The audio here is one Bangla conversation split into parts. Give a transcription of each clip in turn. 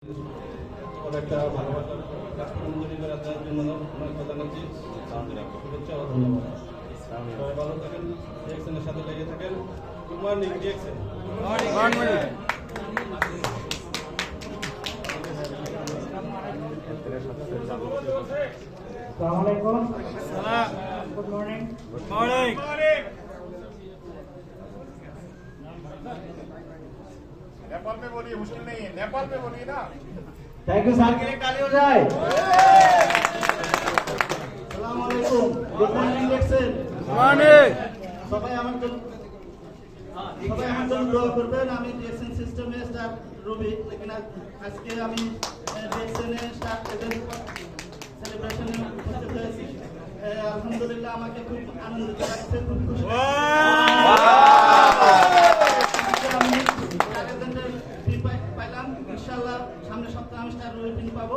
একটা ভালোবাসার প্ল্যাটফর্ম তৈরি করার জন্য অনেক জানাচ্ছি। শুভেচ্ছা ও ধন্যবাদ। সবাই ভালো থাকেন, ডিএক্সএনের সাথে লেগে থাকেন। Good morning DXN. Good morning. Nepal में बोलिए, मुश्किल नहीं है। नेपाल में बोलिए ना। Thank you sir के लिए ताली हो जाए। আসসালামু আলাইকুম। Good morning DXN. সবাই আমার জন্য দোয়া করবেন। আমি ডিএক্সএন সিস্টেমে স্টাফ রবি, লেকিন আজকে আমি ডিএক্সএন স্টাফ সেলিব্রেশনে উপস্থিত হয়েছি। আলহামদুলিল্লাহ আমাকে খুব আনন্দিত লাগছে, খুব খুশি আমি পাইলাম। ইনশাআল্লাহ সামনের সপ্তাহে আমি স্টার রবি পিন পাবো।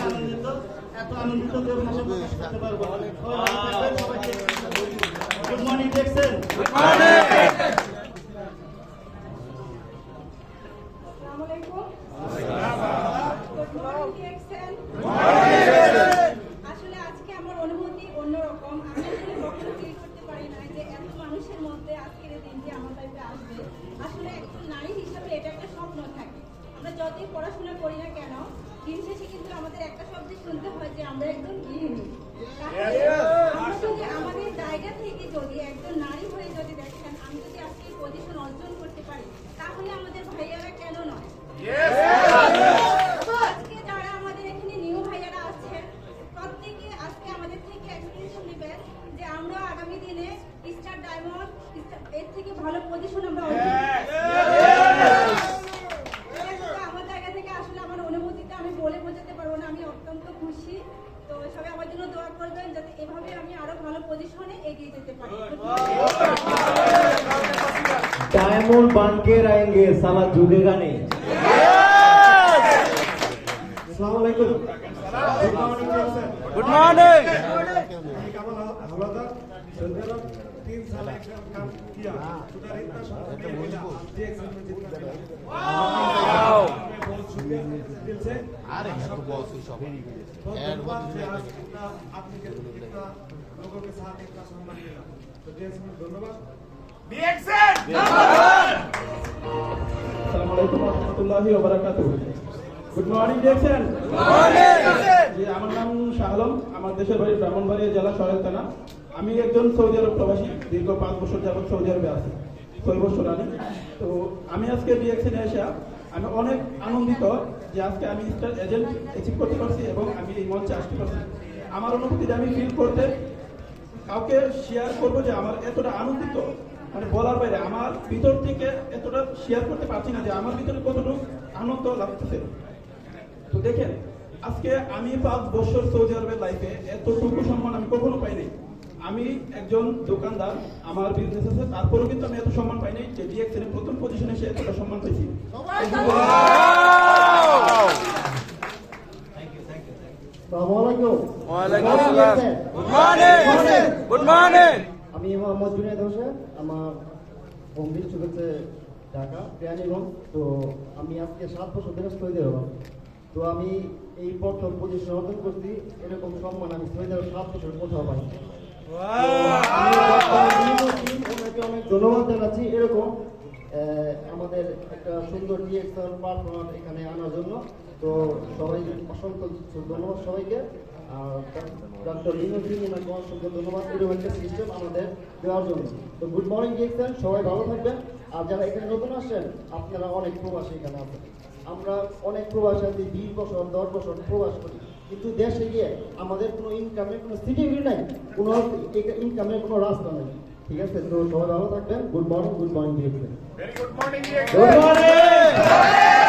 আনন্দিত, এত আনন্দিত যে ভাষা প্রকাশ করতে পারবো। Good morning DXN. আসলে আজকে আমার অনুভূতি অন্যরকম। আমি আসলে কখনো ফিল করতে পারি না যে এত মানুষের মধ্যে আজকের এই দিনটি আমার লাইফে আসবে। আসলে একজন নারী হিসাবে এটা একটা স্বপ্ন থাকে। আমরা যতই পড়াশোনা করি না কেন, দিন শেষে কিন্তু আমাদের একটা শব্দ শুনতে হয় যে আমরা একজন গৃহিণী। আমরা যদি আমাদের জায়গা থেকে যদি একজন নারী হয়ে যদি দেখেন, আমি যদি আজকে এই পজিশন অর্জন করতে পারি, তাহলে আমাদের ভাইয়ারা কেন নয়? আজকে যারা আমাদের এখানে নিউ ভাইয়ারা আছেন, প্রত্যেকে আজকে আমাদের থেকে এক্সপিরিয়েন্স নেবেন যে আমরা আগামী দিনে স্টার ডায়মন্ড এর থেকে ভালো পজিশন আমরা অর্জন করব। আমার জায়গা থেকে আসলে আমার অনুভূতিটা আমি বলে বোঝাতে পারবো না। আমি অত্যন্ত খুশি। তো সবাই আমার জন্য দোয়া করবেন যাতে এভাবে আমি আরো ভালো পজিশনে এগিয়ে যেতে পারি। डायमंड बन के रहेंगे, साला झुकेगा नहीं। আসসালামু আলাইকুম। Good morning. केवल हवलदार संजय 3 साल एक काम किया, सुधार इतना शक्ति मिला, डिएक्सएन में जितना वाओ बहुत शुक्रिया दिल से। अरे तो बहुत सी शॉप धन्यवाद से आज आपने कितना लोगों के साथ इतना सम्मान मिला, तो डिएक्सएन में धन्यवाद। डिएक्सएन अस्सलाम वालेकुम रहमतुल्लाहि व बाराकातुहू। Good morning DXN. জি, আমার নাম শাহ আলম। আমার দেশের বাড়ি ব্রাহ্মণবাড়িয়া জেলা সরাইল থানা। আমি একজন সৌদি আরব প্রবাসী, দীর্ঘ 5 বছর যাবত সৌদি আরবে আছি, 6 বছর আনি। তো আমি আজকে ডিএক্সএনে এসে আমি অনেক আনন্দিত যে আজকে আমি স্টার এজেন্ট অ্যাচিভ করতে পারছি এবং আমি এই মঞ্চে আসতে পারছি। আমার অনুভূতিটা আমি ফিল করতে কাউকে শেয়ার করবো যে আমার এতটা আনন্দিত, মানে বলার বাইরে। আমার ভিতর থেকে এতটা শেয়ার করতে পারছি না যে আমার ভিতরে কতটুকু আনন্দ লাগতেছে। তো দেখেন, আজকে আমি 5 বছর সৌদি আরবের লাইফে এতটুকু সম্মান আমি কখনো পাই নাই। আমি একজন দোকানদার, আমার বিজনেস আছে, তারপরেও কিন্তু আমি এত সম্মান পাই নাই যে ডিএক্সএন প্রথম পজিশনে এসে এতটা সম্মান পাইছি। আমি মোহাম্মদ জুনায়েদ হোসেন, আমার হোম ডিস্ট্রিক্ট হচ্ছে ঢাকা কেরানীগঞ্জ। তো আমি আজকে 7 বছর ধরে সৌদি আরব। তো আমি এই প্রথম পজিশন অর্জন করছি, এরকম সম্মান আমি সৌদি আরব 7 বছর কোথাও পাই। অনেক ধন্যবাদ জানাচ্ছি এরকম আমাদের একটা সুন্দর ডিএক্সএন পারফরম্যান্স এখানে আনার জন্য। তো সবাই অসংখ্য ধন্যবাদ সবাইকে। ডক্টর লিনোজিনাকে অসংখ্য ধন্যবাদ এরকম একটা সিস্টেম আমাদের দেওয়ার জন্য। তো গুড মর্নিং ডিএক্সএন, সবাই ভালো থাকবেন। আর যারা এখানে নতুন আসছেন, আপনারা অনেক প্রবাসী এখানে আছেন। আমরা অনেক প্রবাসী আছি, 20 বছর 10 বছর প্রবাস করি, কিন্তু দেশে গিয়ে আমাদের কোনো ইনকামের কোনো সিকিউরিটি নাই, কোনো ইনকামের কোনো রাস্তা নেই। ঠিক আছে, তো সবাই ভালো থাকবেন। Good morning DXN. Very good morning good morning.